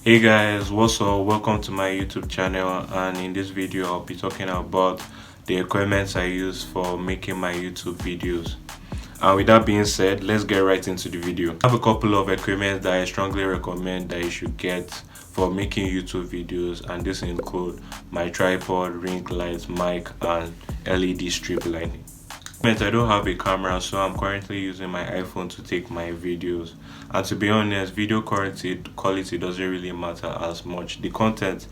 Hey guys, what's up? Welcome to my YouTube channel, and in this video I'll be talking about the equipment I use for making my YouTube videos. And with that being said, let's get right into the video. I have a couple of equipment that I strongly recommend that you should get for making YouTube videos, and this include my tripod, ring light, mic, and LED strip lighting. I don't have a camera, so I'm currently using my iPhone to take my videos, and to be honest, video quality doesn't really matter as much. The content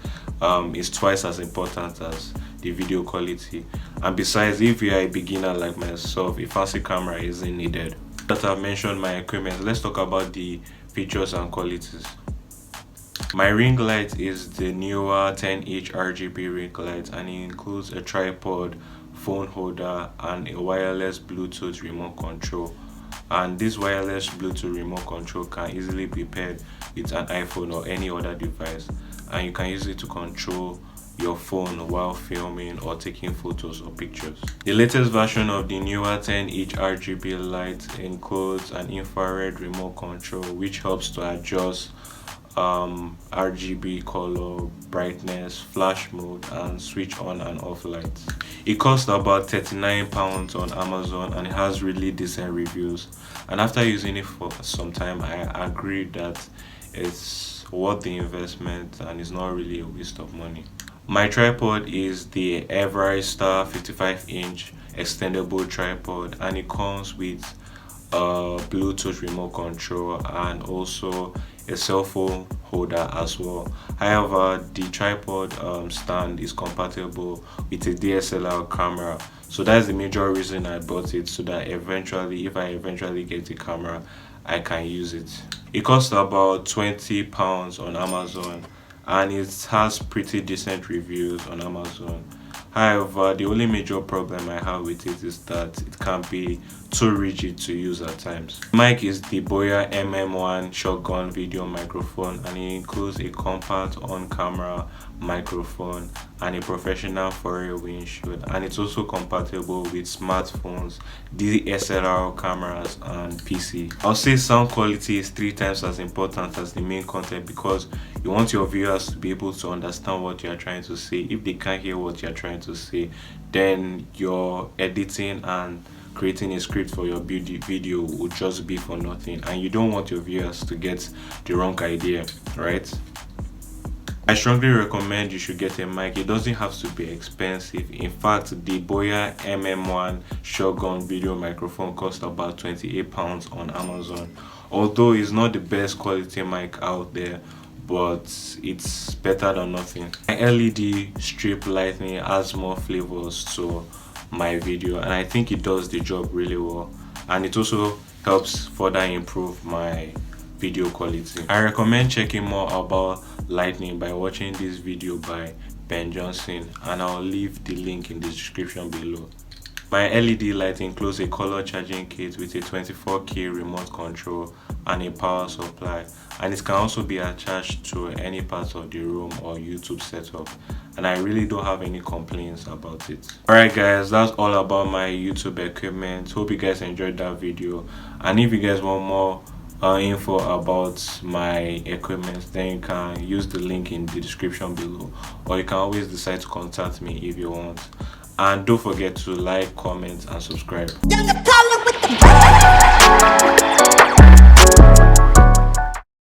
is twice as important as the video quality, and besides, if you are a beginner like myself, a fancy camera isn't needed. That I've mentioned my equipment, let's talk about the features and qualities. My ring light is the newer 10-inch RGB ring light, and it includes a tripod, phone holder, and a wireless Bluetooth remote control. And this wireless Bluetooth remote control can easily be paired with an iPhone or any other device, and you can use it to control your phone while filming or taking photos or pictures. The latest version of the newer 10-inch RGB light includes an infrared remote control which helps to adjust RGB color, brightness, flash mode, and switch on and off lights. It costs about £39 on Amazon, and it has really decent reviews, and after using it for some time I agree that it's worth the investment and it's not really a waste of money. My tripod is the Everstar 55-inch extendable tripod, and it comes with a Bluetooth remote control and also a cell phone holder as well. However, the tripod stand is compatible with a DSLR camera, so that's the major reason I bought it, so that eventually, if I eventually get a camera, I can use it. It costs about £20 on Amazon, and it has pretty decent reviews on Amazon. However, the only major problem I have with it is that it can be too rigid to use at times. The mic is the Boya MM1 shotgun video microphone, and it includes a compact on-camera microphone and a professional 4K windshield, and it's also compatible with smartphones, DSLR cameras, and PC. I'll say sound quality is 3 times as important as the main content, because you want your viewers to be able to understand what you're trying to say. If they can't hear what you're trying to say, then your editing and creating a script for your video would just be for nothing, and you don't want your viewers to get the wrong idea, right? I strongly recommend you should get a mic. It doesn't have to be expensive. In fact, the Boya MM1 shotgun video microphone costs about £28 on Amazon. Although it's not the best quality mic out there, but it's better than nothing. My LED strip lighting adds more flavors to my video, and I think it does the job really well, and it also helps further improve my video quality. I recommend checking more about lighting by watching this video by Ben Johnson, and I'll leave the link in the description below. My LED light includes a color charging kit with a 24K remote control and a power supply, and it can also be attached to any part of the room or YouTube setup, and I really don't have any complaints about it. Alright guys, that's all about my YouTube equipment. Hope you guys enjoyed that video, and if you guys want more info about my equipment, then you can use the link in the description below, or you can always decide to contact me if you want. And don't forget to like, comment, and subscribe.